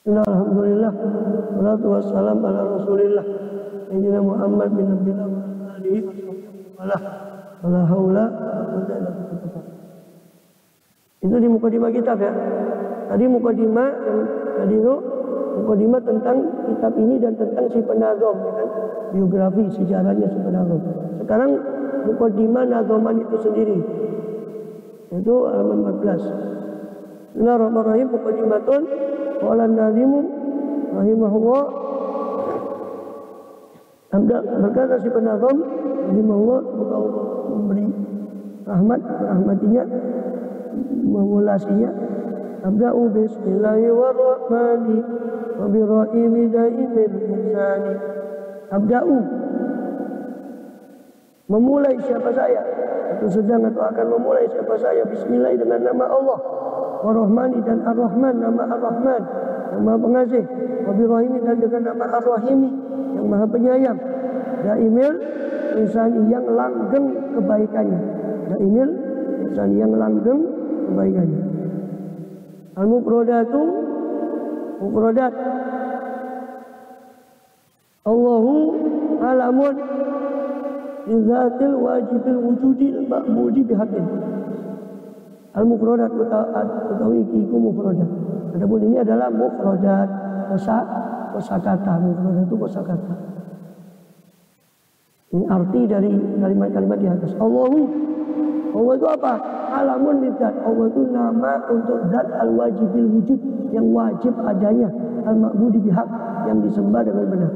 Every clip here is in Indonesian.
Alhamdulillah, salatu wassalam ala rasulillah Sayyidina Muhammad bin Abdillah wa alihi wala haula wala quwwata. Itu di mukadimah kitab ya. Tadi mukadimah yang tadi itu mukadimah tentang kitab ini dan tentang si penazom ya kan, biografi sejarahnya si penazom. Sekarang mukadimah nazoman itu sendiri. Itu halaman 14. Bismillahirrahmanirrahim. Mukadimatun qala an-nazimu rahimahullah. Berkata si penazam rahimahullah, semoga Allah memberi rahmat, merahmatinya, memulasinya. Abda'u bismillahirrahmanirrahim wa birrahimi daimil insani. Abda'u, memulai siapa saya, atau sedang atau akan memulai siapa saya, bismillah dengan nama Allah, Ar-Rahmani dan Ar-Rahman, nama Ar-Rahman yang Maha Pengasih, Wabirrahimi dan dengan nama Ar-Rahimi yang Maha Penyayang, Daimil insani yang langgeng kebaikannya, Daimil insani yang langgeng kebaikannya. Al-Mufradatu, mufradat, Allahu alamun lizatil wajibil wujudil ma'budi bihaqqin. Al-mufradat utawi iku mufradat. Adapun ini adalah mufradat, kosakata. Mufradat itu kosakata. Ini arti dari kalimat-kalimat di atas. Allah itu apa? Alamun lidzat. Allah itu nama untuk zat al-wajibil wujud, yang wajib adanya, al-ma'budi bihaq, yang disembah dengan benar.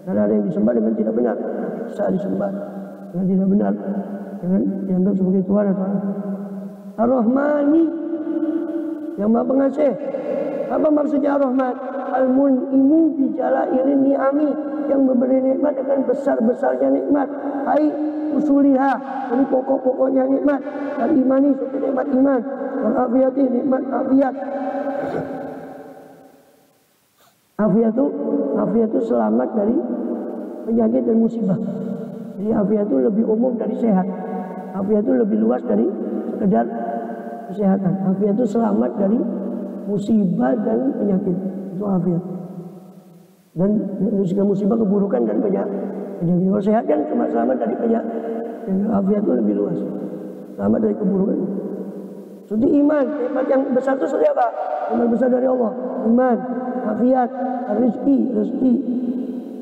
Karena ada yang disembah dengan tidak benar, bisa disembah dengan tidak benar, dengan dianggap sebagai Tuhan atau Ar-Rahmani yang Maha Pengasih. Apa maksudnya Ar-Rahman? Al-Mun'imu bijalailin ni'ami, yang memberi nikmat dengan besar-besarnya nikmat. Hai usuliha, dari pokok-pokoknya nikmat. Al-imani, seperti nikmat iman. Al-afiyati, nikmat afiat. Afiat itu selamat dari penyakit dan musibah. Jadi afiat itu lebih umum dari sehat. Afiat itu lebih luas dari sekedar kesehatan. Afiat itu selamat dari musibah dan penyakit. Itu afiat. Dan segala musibah, keburukan dan penyakit. Kalau sehat kan cuma selamat dari penyakit. Afiat itu lebih luas. Selamat dari keburukan. Seperti iman, nikmat yang besar itu seperti apa? Nikmat besar dari Allah. Iman, afiat, rezeki,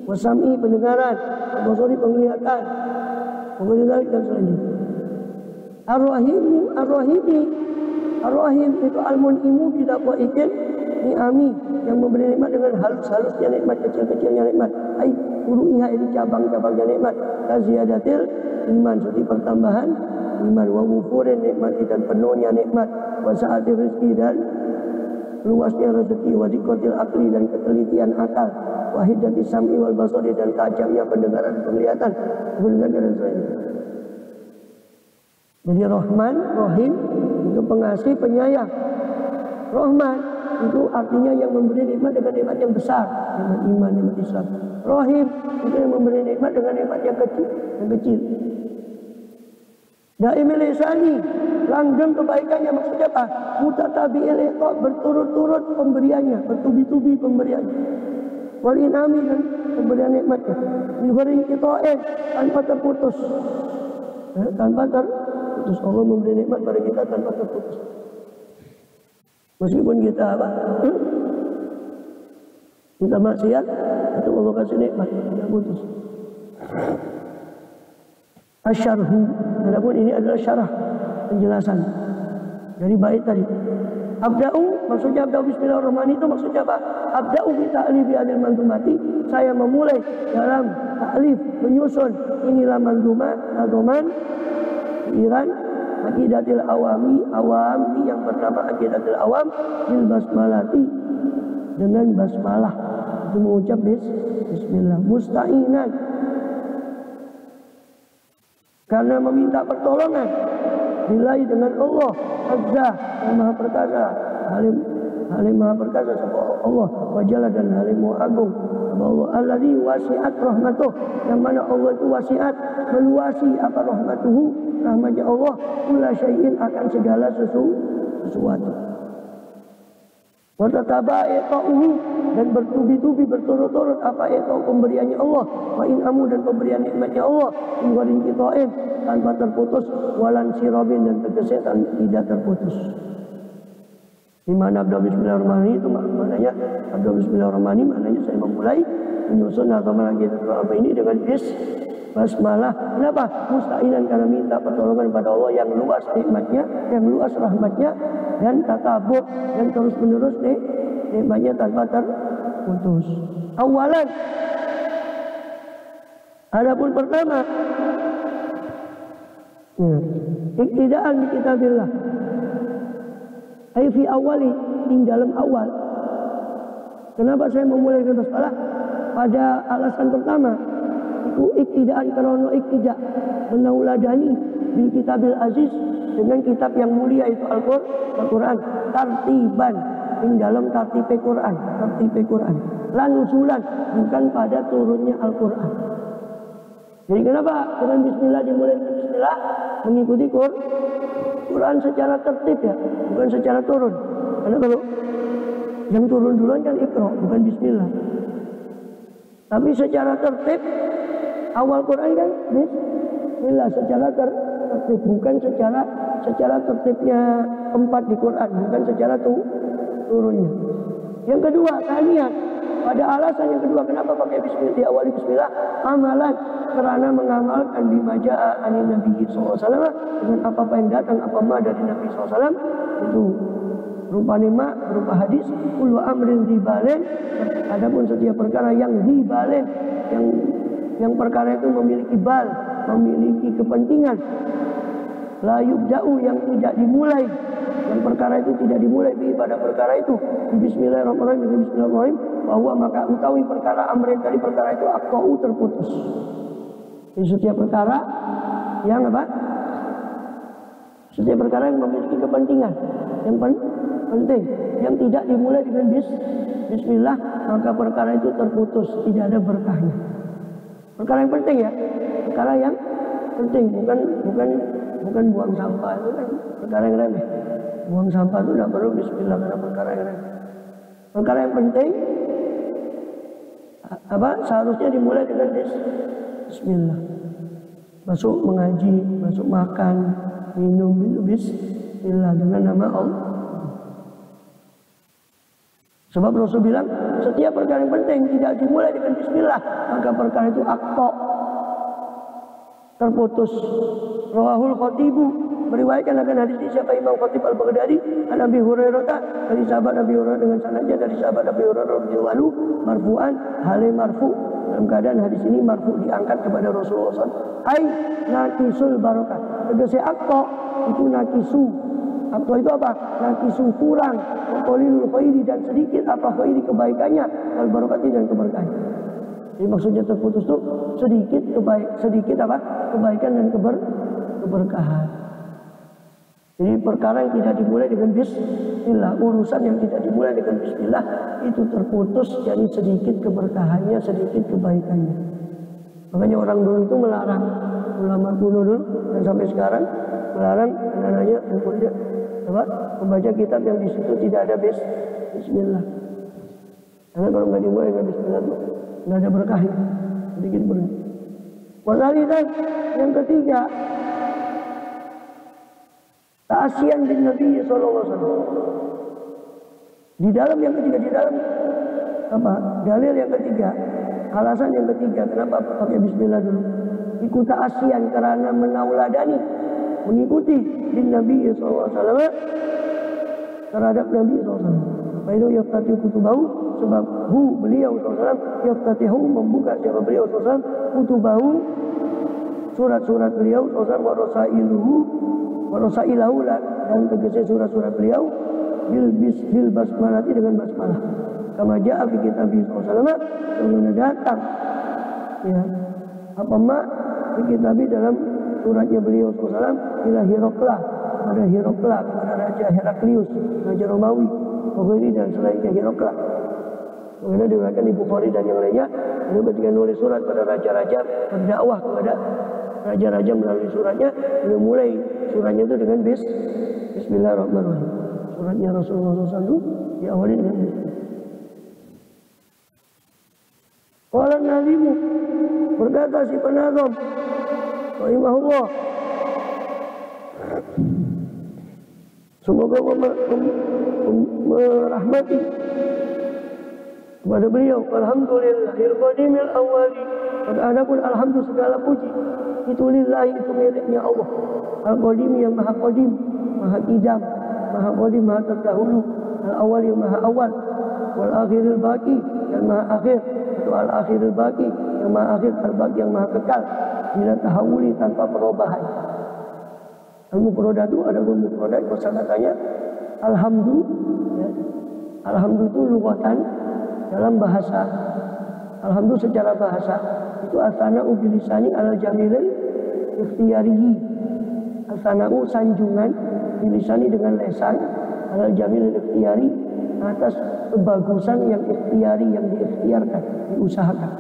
wasami, pendengaran, basari, penglihatan, penglihatan dan selanjutnya. Ar-Rahim itu al-mun'imu bidakwa ikin ni'ami, yang memberi nikmat dengan halus-halusnya nikmat, kecil-kecilnya nikmat. Ai furu'iha, ini cabang-cabangnya nikmat. Kaziyadatil iman, seperti pertambahan iman, wa wufurin nikmati, dan penuhnya nikmat, wa sa'atir rizki, dan luasnya rezeki, wa dikotil akli, dan ketelitian akal, wa hiddati sam'i wal basari, dan tajamnya pendengaran, penglihatan, dan sebagainya. Jadi Rahman, Rahim itu pengasih, penyayang. Rahman itu artinya yang memberi nikmat dengan nikmat yang besar, nikmat iman, nikmat Islam. Rahim itu yang memberi nikmat dengan nikmat yang kecil. Daimil ihsani, langgeng kebaikannya, maksudnya apa? Mutatabi'il iqa, berturut-turut pemberiannya, bertubi-tubi pemberiannya. Wal inami, dan pemberian nikmatnya. Min ghairi qita'in, tanpa terputus. Tanpa terputus. Allah memberi nikmat pada kita tanpa terputus. Meskipun kita apa? Kita maksiat, itu Allah kasih nikmat, tidak putus. Asyarhu, adapun ini adalah syarah, penjelasan dari bait tadi. Abda'u, maksudnya abda'u bismillahirrahmanirrahim itu maksudnya apa? Abda'u bi ta'lifi adil mandumati, saya memulai dalam ta'lif, menyusun inilah mandumah, nadoman Iran, akidatil awami yang bernama akidatil awam, bil basmalati, dengan basmalah, itu mengucap bismillah, musta'inan, karena meminta pertolongan, bilai dengan Allah azza, yang maha perkasa, halim maha perkasa sama Allah, wajalah, dan halim maha agung sama Allah. Alladzi wasi'at rahmatuh, yang mana Allah itu wasi'at, meluasi apa rahmatuhu, rahmatnya Allah, kulla syai'in, akan segala sesuatu. Wa tataba i'ta'uhu, dan bertubi-tubi berturut-turut apa itu pemberiannya Allah, wa in'amu, dan pemberian nikmatnya Allah, min ghairi qita'in, tanpa terputus, walan sirabin, dan tegese tidak terputus. Di mana Abdul Bismillahirrahmanirrahim itu maknanya Abdul Bismillahirrahmanirrahim maknanya saya memulai menyusun atau mengakhiri apa ini dengan basmalah. Kenapa? Musta'inan, karena minta pertolongan pada Allah yang luas nikmatnya, yang luas rahmatnya, dan tatabur, dan terus menerus nikmatnya tanpa terputus. Awalan, adapun pertama, iktidaan di kitabillah, ay fi awali, di dalam awal. Kenapa saya memulai dengan basmalah? Pada alasan pertama, itu iktidaan, karena iktida menauladani bil kitabil aziz, dengan kitab yang mulia itu Al-Quran, tartiban, di dalam tartib Quran, la nuzulan, bukan pada turunnya Al-Quran. Jadi kenapa dengan bismillah dimulai dengan bismillah? Mengikuti Quran secara tertib ya, bukan secara turun. Karena kalau yang turun duluan kan Iqra, bukan bismillah. Tapi secara tertib awal Quran kan bismillah secara tertib, bukan secara tertibnya tempat di Quran, bukan secara turunnya. Yang kedua, tanian. Pada alasan yang kedua, kenapa pakai bismillah, diawali bismillah? Amalan, karena mengamalkan bima jaa anin Nabi SAW, dengan apa yang datang, apa ma dari Nabi SAW, itu berupa nema, berupa hadis. Kullu amrin dibalen, adapun setiap perkara yang dibalen, yang perkara itu memiliki memiliki kepentingan, la yubda'u, yang tidak dimulai, yang perkara itu tidak dimulai pada perkara itu bismillahirrahmanirrahim, bahwa maka utawi perkara amrin dari perkara itu aqta'u, terputus. Jadi setiap perkara yang apa? Setiap perkara yang memiliki kepentingan, yang penting, yang tidak dimulai dengan bismillah, maka perkara itu terputus, tidak ada berkahnya. Perkara yang penting ya, perkara yang penting, bukan buang sampah, itu kan perkara yang remeh. Buang sampah itu tidak perlu bismillah, karena perkara yang remeh. Perkara yang penting seharusnya dimulai dengan bismillah. Masuk mengaji, masuk makan, minum itu bismillah, dengan nama Allah. Sebab Rasul bilang setiap perkara yang penting tidak dimulai dengan bismillah, maka perkara itu aqta, terputus. Rawahul Khatibu, meriwayatkan akan hadis ini siapa Imam Khatib Al-Baghdadi, an Abi Hurairah, dari sahabat Abi Hurairah dengan sanadnya dari sahabat Abi Hurairah radhiyallahu anhu, marfu'an, hale marfu, dalam keadaan hadis ini marfu, diangkat kepada Rasulullah SAW. Hai nakisul barokah, tegese aqta itu nakisu. Aqta itu apa? Nakisu, kurang, qalilul khairi, dan sedikit apa khairi, kebaikannya, wal barokati, dan keberkahannya. Jadi maksudnya terputus itu sedikit apa? Kebaikan dan keberkahan. Jadi perkara yang tidak dimulai dengan bismillah, urusan yang tidak dimulai dengan bismillah itu terputus, jadi sedikit keberkahannya, sedikit kebaikannya. Makanya orang dulu itu melarang, ulama kuno dulu dan sampai sekarang melarang anak-anaknya membaca kitab yang di situ tidak ada bismillah. Karena kalau nggak dimulai dengan bismillah nggak ada berkahnya, sedikit berkah. Wasalisan, yang ketiga, ta'asyian bin Nabi sallallahu alaihi wasallam. Di dalam yang ketiga, di dalam dalil yang ketiga, alasan yang ketiga kenapa pakai bismillah dulu, ikut ta'asyian, karena menauladani, mengikuti bin Nabi sallallahu alaihi wasallam terhadap Nabi sallallahu alaihi wasallam. Baidu yaftatihu kutubahu, sebab beliau sallallahu alaihi wasallam yaftatihu, membuka siapa beliau sallallahu alaihi wasallam, kutubahu, surat-surat beliau sallallahu alaihi wasallam, wa rasailahu, dan tegese surat-surat beliau bil basmalati, dengan basmalah. Kama jaa fi kitab sallallahu alaihi wasallam, sebagaimana datang ya fi kitab, dalam suratnya beliau sallallahu alaihi wasallam, ila Hirokla, kepada Raja Heraklius, Raja Romawi, dan selainnya Hirokla. Kemudian diriwayatkan di Bukhari dan yang lainnya, beliau ketika nulis surat pada raja-raja, berdakwah kepada raja-raja melalui suratnya, beliau mulai suratnya itu dengan bismillahirrahmanirrahim. Suratnya Rasulullah SAW diawali dengan itu. Qala nabimu, berkata si penazam rahimahullah, semoga Allah merahmati kepada beliau, alhamdulillahil qadimil awwali, dan adapun alhamdulillah segala puji itu lillahi, itu miliknya Allah, al-qadim yang maha qadim, maha qidam, maha qadim, maha terdahulu, al-awwal yang maha awal, wal akhiril baqi, yang maha akhir, itu al-akhiril baqi, yang maha akhir, al-baqi yang maha kekal, bila tahawuli, tanpa perubahan. Al-mufradat itu ada mufradat kosakatanya alhamdulillah, ya. Alhamdulillah itu lughatan dalam bahasa. Alhamdulillah secara bahasa itu as-sana'u bilisani ala jamilil ikhtiyarihi. As-sana'u sanjungan bilisani dengan lesan ala jamilil ikhtiyari, atas kebagusan yang ikhtiyari, yang diikhtiarkan, diusahakan.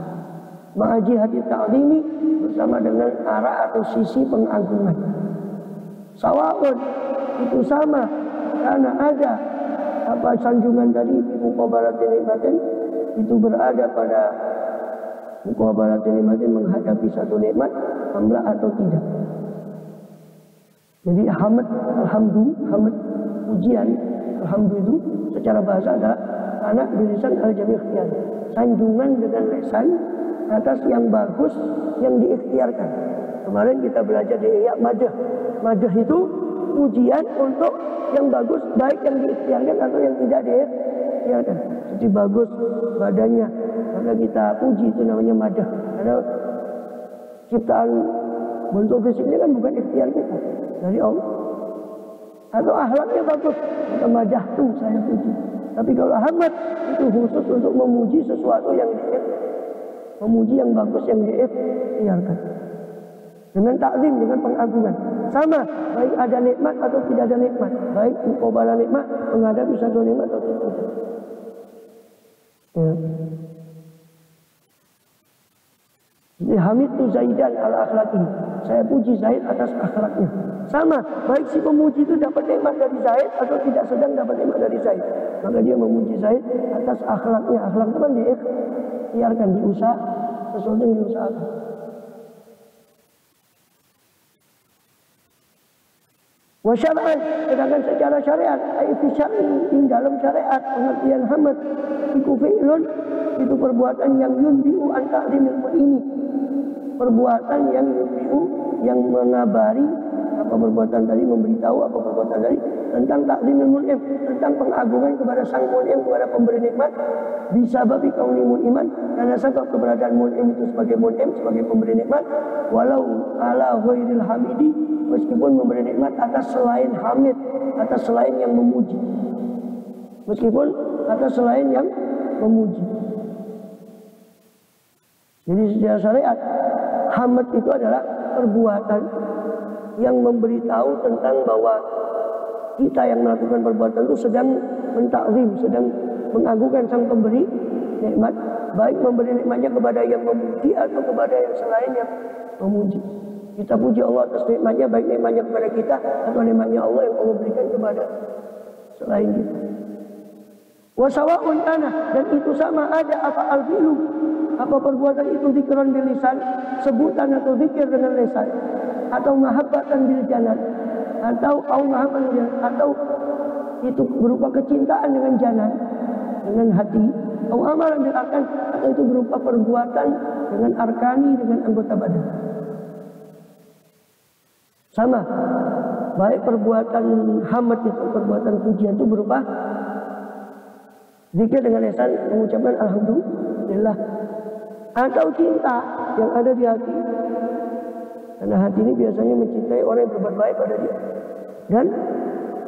Ma'aji hati ta'zimi, bersama dengan arah atau sisi pengagungan. Sawa'un, itu sama, karena ada apa sanjungan tadi muqabalatin nikmatin, itu berada pada muqabalatin nikmatin, menghadapi satu nikmat amla atau tidak. Jadi hamd, hamd pujian, alhamdulillah secara bahasa adalah anak bilisan al-jami' ikhtiyar, sanjungan dengan lesan atas yang bagus yang diikhtiarkan. Kemarin kita belajar di Ihya madah. Madah itu pujian untuk yang bagus, baik yang diikhtiarkan atau yang tidak diikhtiarkan. Jadi bagus badannya, maka kita puji, itu namanya madah. Karena ciptaan bentuk fisiknya kan bukan ikhtiar kita, dari Allah. Atau akhlaknya bagus, maka madah tuh saya puji. Tapi kalau hamd itu khusus untuk memuji sesuatu yang memuji yang bagus yang diikhtiarkan. Dengan takzim, dengan pengagungan. Sama, baik ada nikmat atau tidak ada nikmat. Baik muqabalah nikmat, menghadapi satu nikmat atau tidak. Ya. Jadi hamidtu Zaidan ala akhlaki. Saya puji Zaid atas akhlaknya. Sama, baik si pemuji itu dapat nikmat dari Zaid atau tidak sedang dapat nikmat dari Zaid, maka dia memuji Zaid atas akhlaknya. Akhlak itu kan diikhtiarkan, diusaha, sesuatu yang diusahakan. Wa syar'an, sedangkan secara syariat, fi syar'in, dalam syariat, pengertian hamd itu fi'lun, itu perbuatan yang yunbi'u an ta'zimil ini, perbuatan yang yunbi'u, yang mengabari, apa perbuatan tadi, memberitahu apa perbuatan tadi tentang ta'zimil mun'im, tentang pengagungan kepada sang mun'im, kepada pemberi nikmat, bisa babi kauni mun'iman, karena sebab keberadaan mun'im itu sebagai mun'im, sebagai pemberi nikmat, walau ala ghairil hamidi, meskipun memberi nikmat atas selain hamid, atas selain yang memuji, meskipun atas selain yang memuji. Jadi secara syariat, hamd itu adalah perbuatan yang memberitahu tentang bahwa kita yang melakukan perbuatan itu sedang mentakzim, sedang mengagungkan sang pemberi nikmat, baik memberi nikmatnya kepada yang memuji atau kepada yang selain yang memuji. Kita puji Allah atas nikmatnya, baik nikmatnya kepada kita atau nikmatnya Allah yang Allah berikan kepada selain kita. Wasawa'un kana, dan itu sama ada apa al-fi'lu, apa perbuatan itu zikran bil lisan, sebutan atau zikir dengan lisan, atau mahabbatan bil janan, atau mahabbatan, atau itu berupa kecintaan dengan janan, dengan hati, atau amalan bil arkan, atau itu berupa perbuatan dengan arkani, dengan anggota badan. Sama, baik perbuatan hamd itu, perbuatan pujian itu berupa zikir dengan lisan, mengucapkan alhamdulillah, atau cinta yang ada di hati, karena hati ini biasanya mencintai orang yang berbuat baik pada dia, dan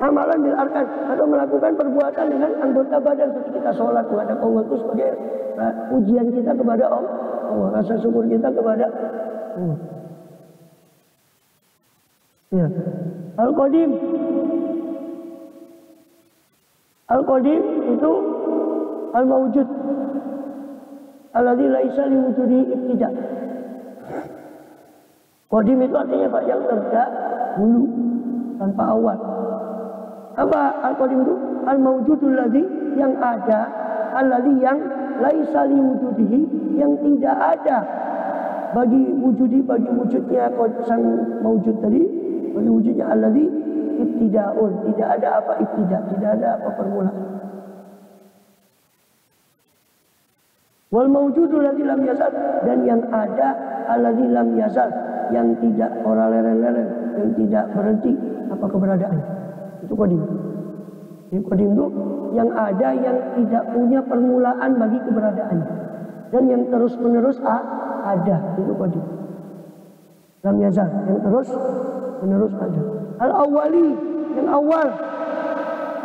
amalan bil arkan, atau melakukan perbuatan dengan anggota badan, seperti kita sholat menghadap Allah itu sebagai pujian kita kepada Allah, rasa syukur kita kepada Allah. Ya. Al-Qadim, Al-Qadim itu al-mawjud alladzi laisa liwujudi ibtida. Qadim itu artinya Pak, yang terdahulu tanpa awal. Apa al-qadim itu? Al-mawjudul ladzi, yang ada, alladzi yang laisa li wujudihi, yang tidak ada bagi wujudnya sang mawjud tadi, bagi wujudnya alladzi ibtidaun, tidak ada apa ibtida, tidak ada apa permulaan. Wal mawjudul ladzi lam yazal, dan yang ada alladzi lam yazal, yang tidak ora leren-leren, yang tidak berhenti apa keberadaannya. Itu qadim. Jadi qadim itu yang ada, yang tidak punya permulaan bagi keberadaannya, dan yang terus-menerus ada. Itu qadim. Lam yazal, yang terus-menerus ada. Al-awwali, yang awal.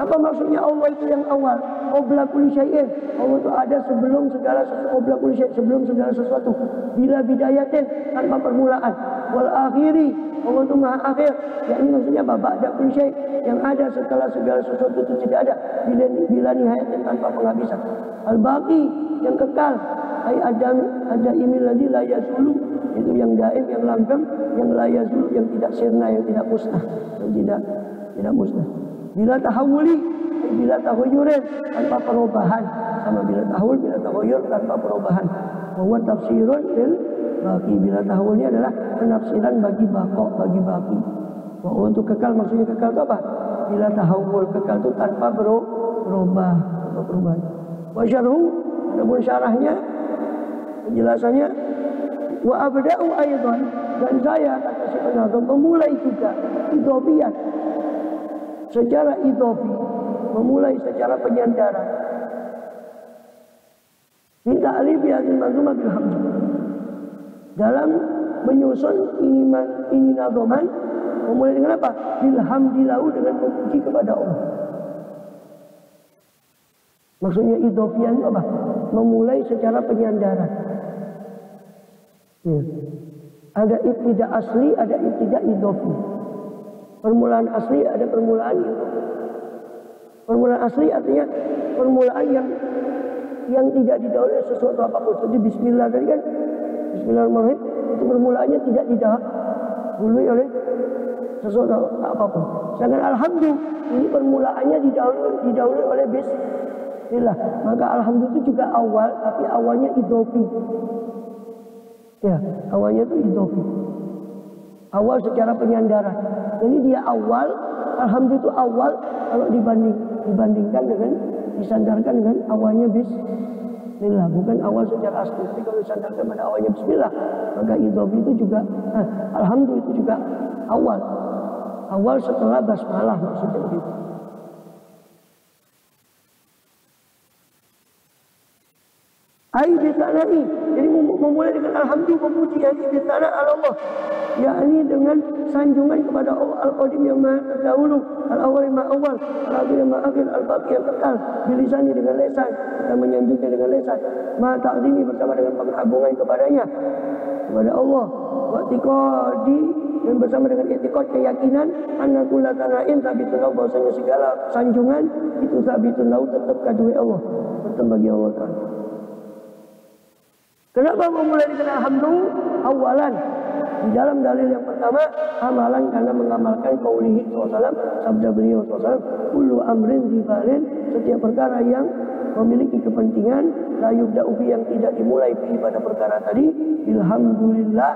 Apa maksudnya Allah itu yang awal? Qabla kulli syai'in. Allah itu ada sebelum segala sesuatu. Qabla kulli syai', sebelum segala sesuatu. Bila bidayatin, tanpa permulaan. Wal akhiri, Allah itu maha akhir. Ya, ini maksudnya apa? Ba'da kulli syai', yang ada setelah segala sesuatu itu tidak ada. Bila nihayatin, tanpa penghabisan. Al baqi, yang kekal. Ai ada imil ladzi la yazulu, itu yang daim, yang langgeng, yang la yazulu, yang tidak sirna, yang tidak musnah, yang tidak musnah. Bila tahawuli, bila tahoyurin, tanpa perubahan. Sama bila tahawul, bila tahoyur, tanpa perubahan. Bahwa tafsirun lil baqi, bila tahawul ini adalah penafsiran bagi baqo, bagi baqi. Bahwa untuk kekal, maksudnya kekal itu apa? Bila tahawul, kekal itu tanpa berubah, tanpa perubahan. Wa syarhu, adapun syarahnya, penjelasannya, wa abda'u aidan, dan saya kata Syekh An-Nazm memulai juga idhofiyat, secara idhofi, memulai secara penyandaran. Minta alif hadil manzumah bil hamd, dalam menyusun ini nazoman, memulai dengan apa? Bilhamdilahu, dengan memuji kepada Allah. Maksudnya idhofiyat itu apa? Memulai secara penyandaran. Ada ibtida asli, ada ibtida idhofi. Permulaan asli, ada permulaan idhofi. Permulaan asli artinya permulaan yang tidak didahului sesuatu apapun. Jadi bismillah tadi kan, bismillahirrahmanirrahim, itu permulaannya tidak didahului oleh sesuatu apapun. Sedangkan alhamdulillah, ini permulaannya didahului oleh bismillah. Maka alhamdulillah itu juga awal, tapi awalnya idhofi. Ya, awalnya itu idhofi. Awal secara penyandaran. Jadi dia awal, alhamdulillah itu awal kalau dibandingkan dengan, disandarkan dengan awalnya bismillah, bukan awal secara asli. Tapi kalau disandarkan pada awalnya bismillah, maka idhofi itu juga, alhamdulillah itu juga awal setelah basmalah, maksudnya begitu. Ai bitanai, jadi memulai dengan alhamdulillah, memuji yakni bitana Allah, yakni dengan sanjungan kepada Allah al-qadim yang maha terdahulu, al-awwal yang maha awal, al-akhir yang maha akhir, al-baqi yang kekal, bilisani dengan lesan, dan menyanjungnya dengan lesan, maha ta'zimi bersama dengan pengagungan kepadanya, kepada Allah, wa'tiqadi, dan bersama dengan i'tiqad, keyakinan, anna kulla tana'in sabitun lahu, bahwasanya segala sanjungan itu sabitun lahu, tetap kadui Allah, tetap bagi Allah Ta'ala. Kenapa memulai dengan alhamdulillah awalan? Di dalam dalil yang pertama, amalan karena mengamalkan qaulihi SAW, sabda beliau SAW, kullu amrin dibalin, setiap perkara yang memiliki kepentingan, la yubda'u bi, yang tidak dimulai bi pada perkara tadi, bilhamdulillah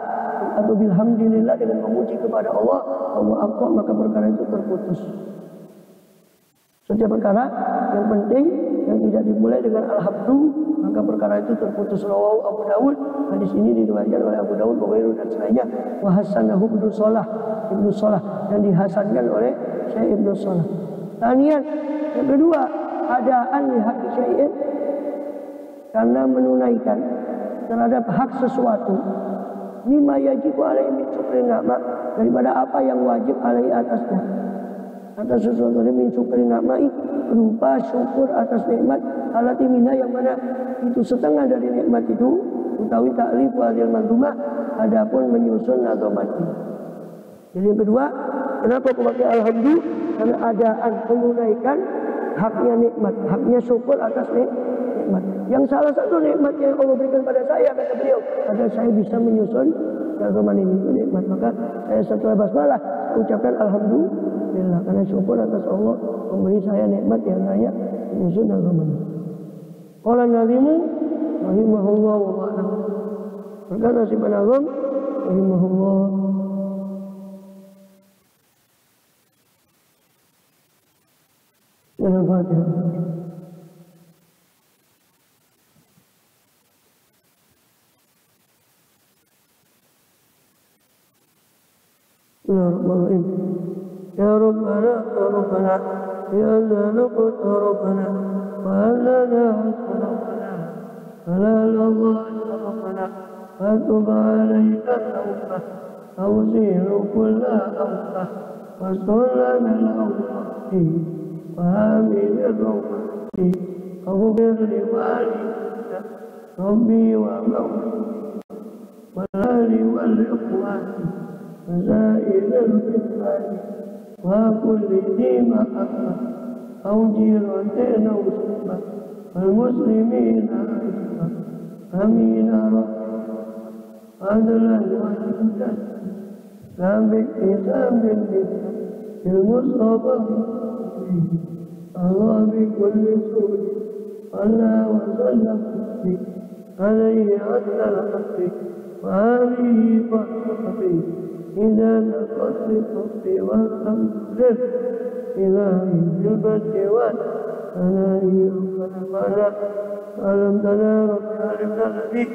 atau bilhamdulillah, dengan memuji kepada Allah, bahwa aqwa, maka perkara itu terputus. Setiap perkara yang penting yang tidak dimulai dengan alhamdulillah, maka perkara itu terputus. Rawahu Abu Dawud, hadis ini diriwayatkan oleh Abu Dawud, Bukhari dan selainnya. Wa hasanahu Ibnu Shalah, dan dihasankan oleh Syekh Ibnu Shalah. Kemudian yang kedua, adaan li haqqi syai'in, karena menunaikan terhadap hak sesuatu, mimma yajibu alaihi min syukri nikmat, daripada apa yang wajib alaihi atasnya, atas sesuatu min syukri nikmati, berupa syukur atas nikmat, alati mina, yang mana itu setengah dari nikmat itu, utawi ta'lif hadil manzumah, adapun menyusun nazomat ini. Jadi yang kedua, kenapa aku pakai alhamdulillah? Karena adaan, menunaikan haknya nikmat, haknya syukur atas nikmat. Yang salah satu nikmat yang Allah berikan pada saya, kata beliau, adalah saya bisa menyusun nazoman ini, itu nikmat. Maka saya setelah basmalah ucapkan alhamdulillah, lillah, karena syukur atas Allah memberi saya nikmat yang layak menyusun agamanya. Qala nazimu rahimahullah wa ba'dahu. Berkata si penazam rahimahullah, dalam Fatihah. Bismillahirrahmanirrahim. Ya Rabbana ya Rabbana ya Zalukut ya Rabbana wa alana Rabbana halal Allah ya Rabbana fatub alaina tawbah awziru kulla awbah wasolana al-awbati wa amin al-rawbati aghfir li walidina Rabbi wa mawlidina walali wal-ikhwati وزائر الفتنة وكل ذي محبة أو جيرة أو سبة والمسلمين عزبة أمين ربك عدلا وجودا لا باكتساب بالجسم المصطفى الله بكل سوء صلى وسلم عليه عدل الحق وآله وصحبه إذا نقص الحب والحمد لله إلهي بالبد والثنائي ربنا علمتنا رب علمنا الذي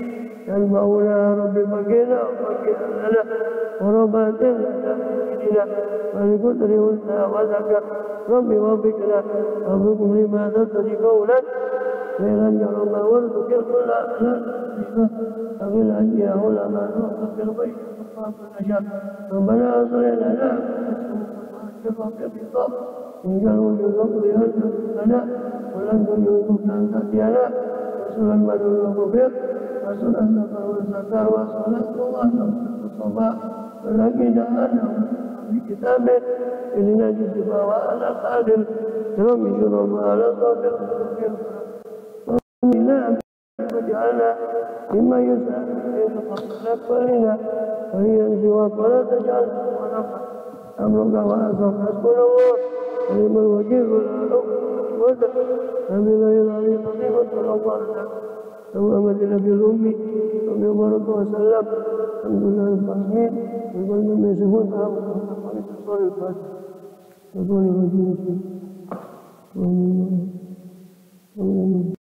ينبغنا رب بقينا وبقينا لنا وربات لنا بإذننا ولكثر وسع وذكر رب وبكنا وبكم لما تتري قولا خيرا يرى الله وارزق الكل على أغل أنجاه لما نوقف البيت النجاة ربنا أصل لنا شفا في الخطاب إن كانوا يغفر لنا ولن يغفر أن تأتينا رسولا بدل الغفر رسولا ذكر والستر وصلاة الله والصفاء ولكن أنا في كتابه إلينا جسفا وأنا قادر ربي جرم على صابر ومنا وجعلنا مما يسعى لنا وهي سواك ولا تجعل ونفع أمرك وأسرك حسبنا الله ونعم الوكيل ولا حول ولا قوة إلا بالله العلي العظيم صلى الله عليه وسلم محمد النبي الأمي صلى الله عليه وسلم الحمد لله رب العالمين وكل من يصفون سلام عليك الصالح الفاتح وصلى الله عليه وسلم